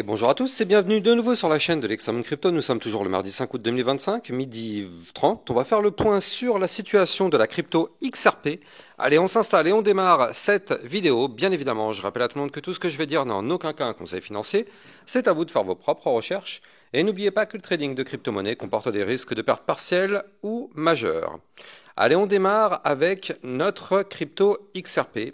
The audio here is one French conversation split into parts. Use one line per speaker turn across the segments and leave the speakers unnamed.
Et bonjour à tous et bienvenue de nouveau sur la chaîne de l'Examen Crypto. Nous sommes toujours le mardi 5 août 2025, midi 30. On va faire le point sur la situation de la crypto XRP. Allez, on s'installe et on démarre cette vidéo. Bien évidemment, je rappelle à tout le monde que tout ce que je vais dire n'est en aucun cas un conseil financier. C'est à vous de faire vos propres recherches. Et n'oubliez pas que le trading de crypto-monnaie comporte des risques de perte partielle ou majeure. Allez, on démarre avec notre crypto XRP.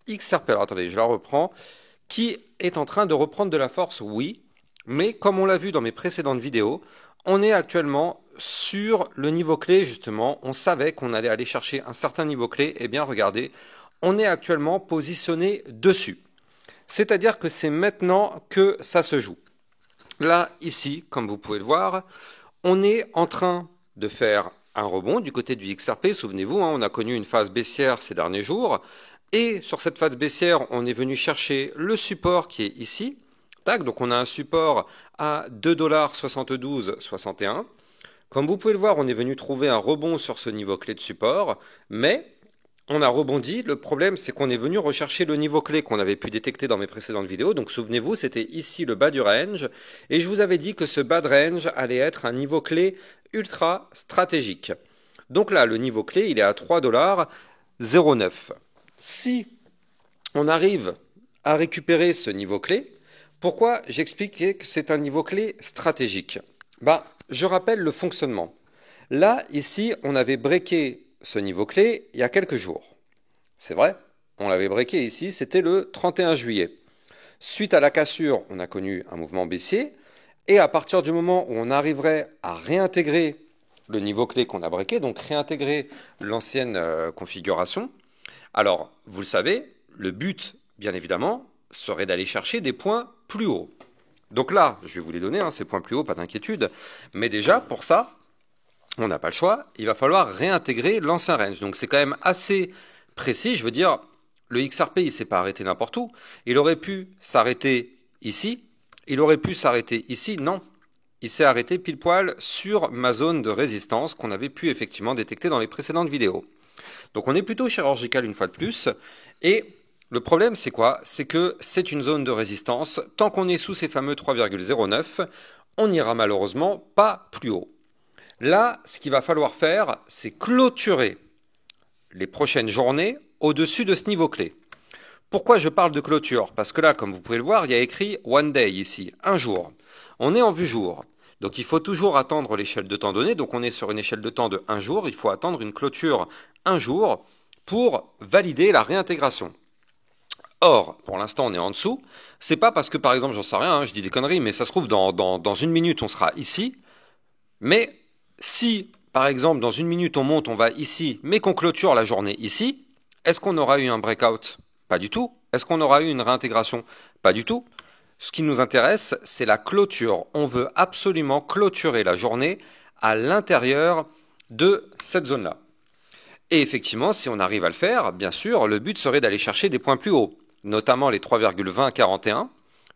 XRP, alors attendez, je la reprends. Qui est en train de reprendre de la force, oui, mais comme on l'a vu dans mes précédentes vidéos, on est actuellement sur le niveau clé, justement. On savait qu'on allait aller chercher un certain niveau clé. Eh bien, regardez, on est actuellement positionné dessus. C'est-à-dire que c'est maintenant que ça se joue. Là, ici, comme vous pouvez le voir, on est en train de faire un rebond du côté du XRP. Souvenez-vous, on a connu une phase baissière ces derniers jours. Et sur cette phase baissière, on est venu chercher le support qui est ici. Tac, donc on a un support à 2,7261 $. Comme vous pouvez le voir, on est venu trouver un rebond sur ce niveau clé de support, mais on a rebondi. Le problème, c'est qu'on est venu rechercher le niveau clé qu'on avait pu détecter dans mes précédentes vidéos. Donc souvenez-vous, c'était ici le bas du range, et je vous avais dit que ce bas de range allait être un niveau clé ultra stratégique. Donc là, le niveau clé, il est à 3,09 $. Si on arrive à récupérer ce niveau clé, pourquoi j'expliquais que c'est un niveau clé stratégique? Je rappelle le fonctionnement. Là, ici, on avait breaké ce niveau clé il y a quelques jours. C'est vrai, on l'avait breaké ici, c'était le 31 juillet. Suite à la cassure, on a connu un mouvement baissier, et à partir du moment où on arriverait à réintégrer le niveau clé qu'on a breaké, donc réintégrer l'ancienne configuration, alors, vous le savez, le but, bien évidemment, serait d'aller chercher des points plus hauts. Donc là, je vais vous les donner, ces points plus hauts, pas d'inquiétude. Mais déjà, pour ça, on n'a pas le choix. Il va falloir réintégrer l'ancien range. Donc c'est quand même assez précis. Je veux dire, le XRP, il ne s'est pas arrêté n'importe où. Il aurait pu s'arrêter ici. Il aurait pu s'arrêter ici. Non. Il s'est arrêté pile poil sur ma zone de résistance qu'on avait pu effectivement détecter dans les précédentes vidéos. Donc on est plutôt chirurgical une fois de plus, et le problème c'est quoi? C'est que c'est une zone de résistance, tant qu'on est sous ces fameux 3,09, on n'ira malheureusement pas plus haut. Là, ce qu'il va falloir faire, c'est clôturer les prochaines journées au-dessus de ce niveau clé. Pourquoi je parle de clôture? Parce que là, comme vous pouvez le voir, il y a écrit One Day ici, un jour. On est en vue jour. Donc il faut toujours attendre l'échelle de temps donnée. Donc on est sur une échelle de temps de 1 jour. Il faut attendre une clôture 1 jour pour valider la réintégration. Or, pour l'instant, on est en dessous. C'est pas parce que, par exemple, j'en sais rien, je dis des conneries, mais ça se trouve, dans une minute, on sera ici. Mais si, par exemple, dans une minute, on monte, on va ici, mais qu'on clôture la journée ici, est-ce qu'on aura eu un breakout? Pas du tout. Est-ce qu'on aura eu une réintégration? Pas du tout. Ce qui nous intéresse, c'est la clôture. On veut absolument clôturer la journée à l'intérieur de cette zone-là. Et effectivement, si on arrive à le faire, bien sûr, le but serait d'aller chercher des points plus hauts, notamment les 3,2041,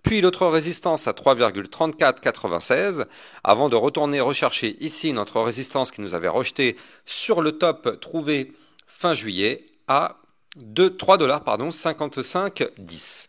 puis l'autre résistance à 3,3496, avant de retourner rechercher ici notre résistance qui nous avait rejeté sur le top trouvé fin juillet à 3,5510 $.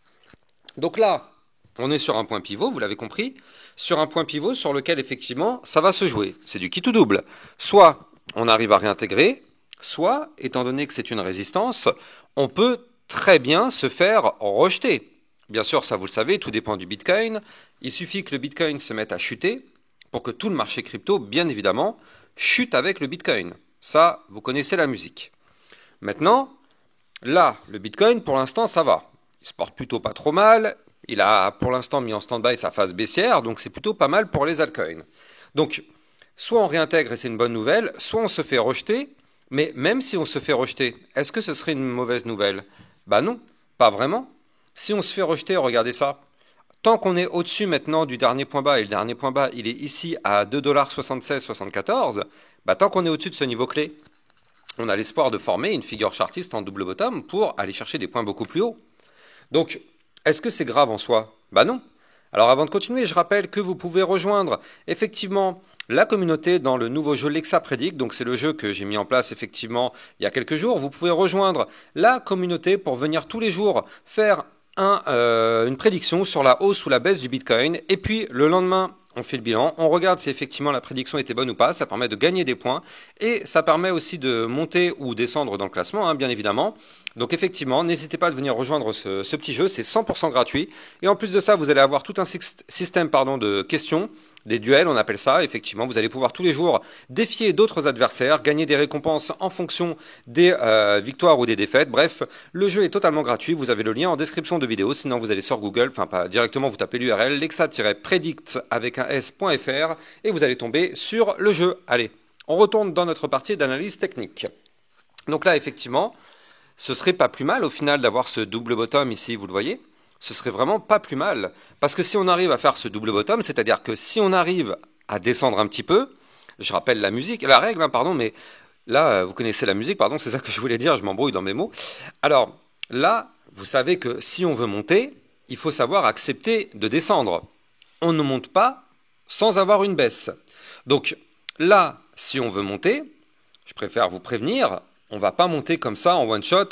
Donc là, on est sur un point pivot, vous l'avez compris, sur un point pivot sur lequel effectivement ça va se jouer. C'est du qui ou double. Soit on arrive à réintégrer, soit, étant donné que c'est une résistance, on peut très bien se faire rejeter. Bien sûr, ça vous le savez, tout dépend du Bitcoin. Il suffit que le Bitcoin se mette à chuter pour que tout le marché crypto, bien évidemment, chute avec le Bitcoin. Ça, vous connaissez la musique. Maintenant, là, le Bitcoin, pour l'instant, ça va. Il se porte plutôt pas trop mal. Il a pour l'instant mis en stand-by sa phase baissière, donc c'est plutôt pas mal pour les altcoins. Donc, soit on réintègre et c'est une bonne nouvelle, soit on se fait rejeter, mais même si on se fait rejeter, est-ce que ce serait une mauvaise nouvelle? Non, pas vraiment. Si on se fait rejeter, regardez ça. Tant qu'on est au-dessus maintenant du dernier point bas, et le dernier point bas, il est ici à 2,7674 $, tant qu'on est au-dessus de ce niveau clé, on a l'espoir de former une figure chartiste en double bottom pour aller chercher des points beaucoup plus hauts. Donc, est-ce que c'est grave en soi? Non. Alors avant de continuer, je rappelle que vous pouvez rejoindre effectivement la communauté dans le nouveau jeu Lexa Predict. Donc c'est le jeu que j'ai mis en place effectivement il y a quelques jours. Vous pouvez rejoindre la communauté pour venir tous les jours faire une prédiction sur la hausse ou la baisse du Bitcoin. Et puis le lendemain, on fait le bilan, on regarde si effectivement la prédiction était bonne ou pas, ça permet de gagner des points et ça permet aussi de monter ou descendre dans le classement, bien évidemment. Donc effectivement, n'hésitez pas à venir rejoindre ce petit jeu, c'est 100% gratuit. Et en plus de ça, vous allez avoir tout un système de questions, des duels, on appelle ça. Effectivement, vous allez pouvoir tous les jours défier d'autres adversaires, gagner des récompenses en fonction des victoires ou des défaites. Bref, le jeu est totalement gratuit. Vous avez le lien en description de vidéo. Sinon, vous allez sur Google, enfin pas directement, vous tapez l'URL lexa-predict avec un s.fr et vous allez tomber sur le jeu. Allez, on retourne dans notre partie d'analyse technique. Donc là, effectivement, ce serait pas plus mal au final d'avoir ce double bottom ici, vous le voyez. Ce serait vraiment pas plus mal. Parce que si on arrive à faire ce double bottom, c'est-à-dire que si on arrive à descendre un petit peu, je rappelle la musique, la règle, pardon, mais là, vous connaissez la musique, pardon, c'est ça que je voulais dire, je m'embrouille dans mes mots. Alors, là, vous savez que si on veut monter, il faut savoir accepter de descendre. On ne monte pas sans avoir une baisse. Donc, là, si on veut monter, je préfère vous prévenir, on ne va pas monter comme ça en one shot,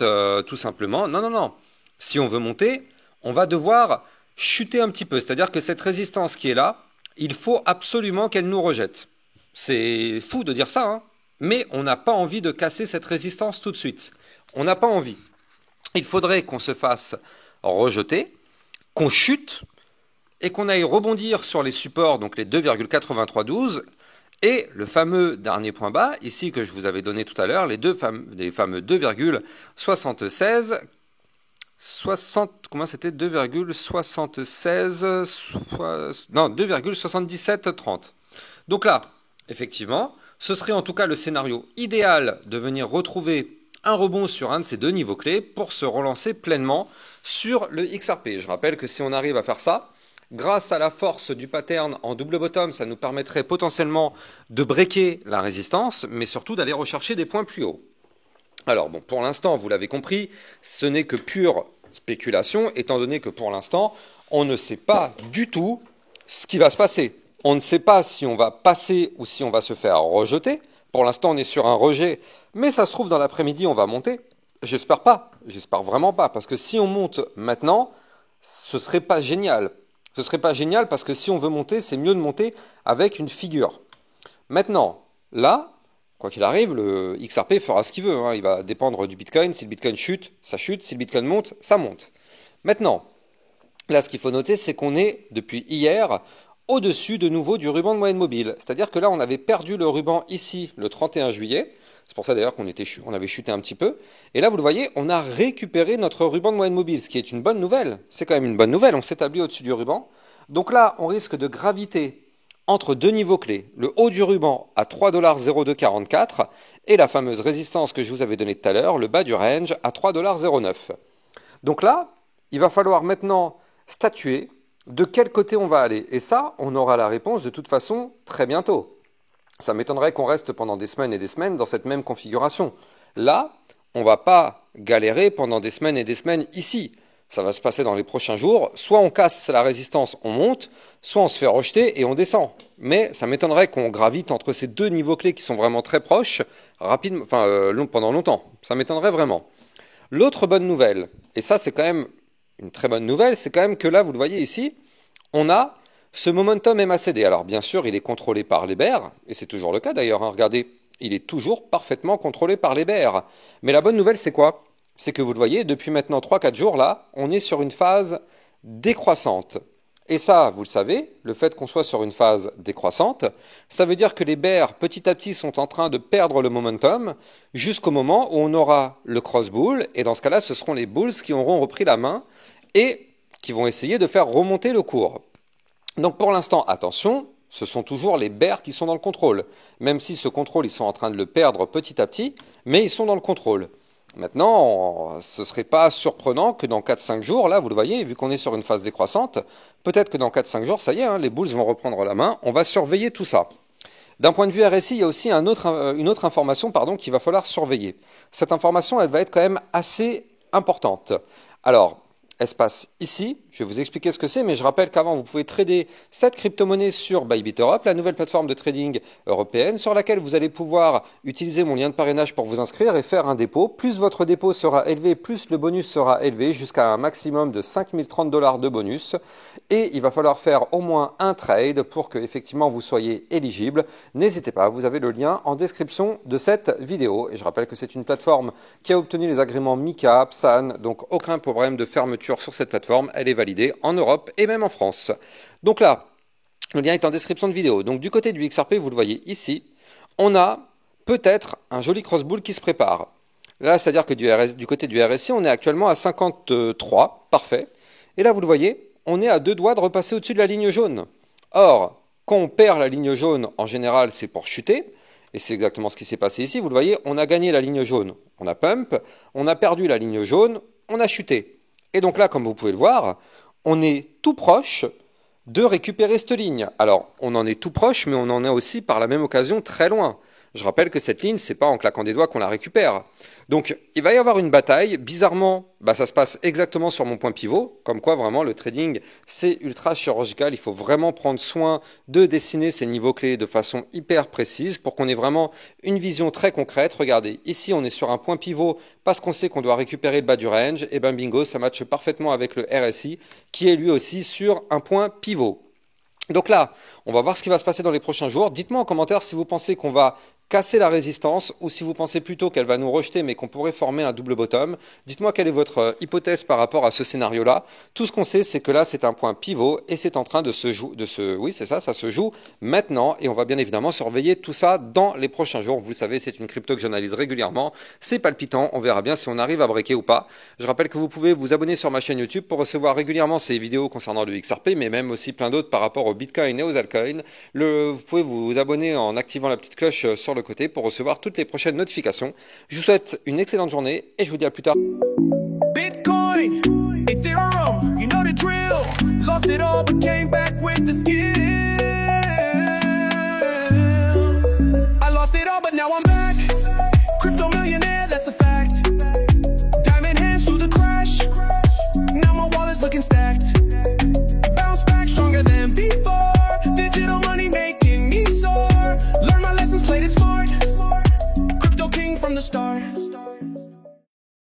tout simplement. Non, non, non. Si on veut monter, on va devoir chuter un petit peu. C'est-à-dire que cette résistance qui est là, il faut absolument qu'elle nous rejette. C'est fou de dire ça, mais on n'a pas envie de casser cette résistance tout de suite. On n'a pas envie. Il faudrait qu'on se fasse rejeter, qu'on chute et qu'on aille rebondir sur les supports, donc les 2,8312 et le fameux dernier point bas, ici que je vous avais donné tout à l'heure, les fameux 2,76 comment c'était 2,76 non 2,7730. Donc là, effectivement, ce serait en tout cas le scénario idéal de venir retrouver un rebond sur un de ces deux niveaux clés pour se relancer pleinement sur le XRP. Je rappelle que si on arrive à faire ça, grâce à la force du pattern en double bottom, ça nous permettrait potentiellement de breaker la résistance, mais surtout d'aller rechercher des points plus hauts. Alors bon, pour l'instant, vous l'avez compris, ce n'est que pure spéculation, étant donné que pour l'instant, on ne sait pas du tout ce qui va se passer. On ne sait pas si on va passer ou si on va se faire rejeter. Pour l'instant, on est sur un rejet, mais ça se trouve dans l'après-midi, on va monter. J'espère pas, j'espère vraiment pas, parce que si on monte maintenant, ce serait pas génial. Ce serait pas génial parce que si on veut monter, c'est mieux de monter avec une figure. Maintenant, là, quoi qu'il arrive, le XRP fera ce qu'il veut. Il va dépendre du Bitcoin. Si le Bitcoin chute, ça chute. Si le Bitcoin monte, ça monte. Maintenant, là, ce qu'il faut noter, c'est qu'on est, depuis hier, au-dessus de nouveau du ruban de moyenne mobile. C'est-à-dire que là, on avait perdu le ruban ici le 31 juillet. C'est pour ça d'ailleurs qu'on avait chuté un petit peu. Et là, vous le voyez, on a récupéré notre ruban de moyenne mobile, ce qui est une bonne nouvelle. C'est quand même une bonne nouvelle. On s'établit au-dessus du ruban. Donc là, on risque de graviter entre deux niveaux clés. Le haut du ruban à 3,0244 et la fameuse résistance que je vous avais donnée tout à l'heure, le bas du range à 3,09 $. Donc là, il va falloir maintenant statuer de quel côté on va aller. Et ça, on aura la réponse de toute façon très bientôt. Ça m'étonnerait qu'on reste pendant des semaines et des semaines dans cette même configuration. Là, on ne va pas galérer pendant des semaines et des semaines ici. Ça va se passer dans les prochains jours. Soit on casse la résistance, on monte, soit on se fait rejeter et on descend. Mais ça m'étonnerait qu'on gravite entre ces deux niveaux clés qui sont vraiment très proches, pendant longtemps. Ça m'étonnerait vraiment. L'autre bonne nouvelle, et ça c'est quand même une très bonne nouvelle, c'est quand même que là, vous le voyez ici, on a ce momentum MACD. Alors bien sûr, il est contrôlé par les bears, et c'est toujours le cas d'ailleurs, regardez, il est toujours parfaitement contrôlé par les bears. Mais la bonne nouvelle, c'est quoi? C'est que vous le voyez, depuis maintenant 3-4 jours, là, on est sur une phase décroissante. Et ça, vous le savez, le fait qu'on soit sur une phase décroissante, ça veut dire que les bears, petit à petit, sont en train de perdre le momentum jusqu'au moment où on aura le cross-bull, et dans ce cas-là, ce seront les bulls qui auront repris la main et qui vont essayer de faire remonter le cours. Donc pour l'instant, attention, ce sont toujours les bears qui sont dans le contrôle. Même si ce contrôle, ils sont en train de le perdre petit à petit, mais ils sont dans le contrôle. Maintenant, ce ne serait pas surprenant que dans 4-5 jours, là, vous le voyez, vu qu'on est sur une phase décroissante, peut-être que dans 4-5 jours, ça y est, les bulls vont reprendre la main, on va surveiller tout ça. D'un point de vue RSI, il y a aussi une autre information qu'il va falloir surveiller. Cette information, elle va être quand même assez importante. Alors, elle se passe ici, je vais vous expliquer ce que c'est, mais je rappelle qu'avant, vous pouvez trader cette crypto-monnaie sur Bybit Europe, la nouvelle plateforme de trading européenne, sur laquelle vous allez pouvoir utiliser mon lien de parrainage pour vous inscrire et faire un dépôt. Plus votre dépôt sera élevé, plus le bonus sera élevé, jusqu'à un maximum de 5030 $ de bonus. Et il va falloir faire au moins un trade pour que effectivement vous soyez éligible. N'hésitez pas, vous avez le lien en description de cette vidéo. Et je rappelle que c'est une plateforme qui a obtenu les agréments MiCA, PSAN, donc aucun problème de fermeture sur cette plateforme. Elle est validée en Europe et même en France. Donc là, le lien est en description de vidéo. Donc du côté du XRP, vous le voyez ici, on a peut-être un joli cross-bull qui se prépare. Là, c'est-à-dire que du côté du RSI, on est actuellement à 53, parfait. Et là, vous le voyez, on est à 2 doigts de repasser au-dessus de la ligne jaune. Or, quand on perd la ligne jaune, en général, c'est pour chuter. Et c'est exactement ce qui s'est passé ici. Vous le voyez, on a gagné la ligne jaune, on a pump. On a perdu la ligne jaune, on a chuté. Et donc là, comme vous pouvez le voir, on est tout proche de récupérer cette ligne. Alors, on en est tout proche, mais on en est aussi par la même occasion très loin. Je rappelle que cette ligne, c'est pas en claquant des doigts qu'on la récupère. Donc, il va y avoir une bataille. Bizarrement, ça se passe exactement sur mon point pivot. Comme quoi, vraiment, le trading, c'est ultra chirurgical. Il faut vraiment prendre soin de dessiner ces niveaux clés de façon hyper précise pour qu'on ait vraiment une vision très concrète. Regardez, ici, on est sur un point pivot parce qu'on sait qu'on doit récupérer le bas du range. Et ben bingo, ça matche parfaitement avec le RSI qui est lui aussi sur un point pivot. Donc là, on va voir ce qui va se passer dans les prochains jours. Dites-moi en commentaire si vous pensez qu'on va casser la résistance ou si vous pensez plutôt qu'elle va nous rejeter mais qu'on pourrait former un double bottom. Dites-moi quelle est votre hypothèse par rapport à ce scénario-là. Tout ce qu'on sait, c'est que là, c'est un point pivot et c'est en train de se jouer, oui, c'est ça se joue maintenant et on va bien évidemment surveiller tout ça dans les prochains jours. Vous le savez, c'est une crypto que j'analyse régulièrement. C'est palpitant. On verra bien si on arrive à breaker ou pas. Je rappelle que vous pouvez vous abonner sur ma chaîne YouTube pour recevoir régulièrement ces vidéos concernant le XRP, mais même aussi plein d'autres par rapport au Bitcoin et aux altcoins. Vous pouvez vous abonner en activant la petite cloche sur le côté pour recevoir toutes les prochaines notifications. Je vous souhaite une excellente journée et je vous dis à plus tard.
Bitcoin, Ethereum, you know the drill. Lost it all but came back with the skill.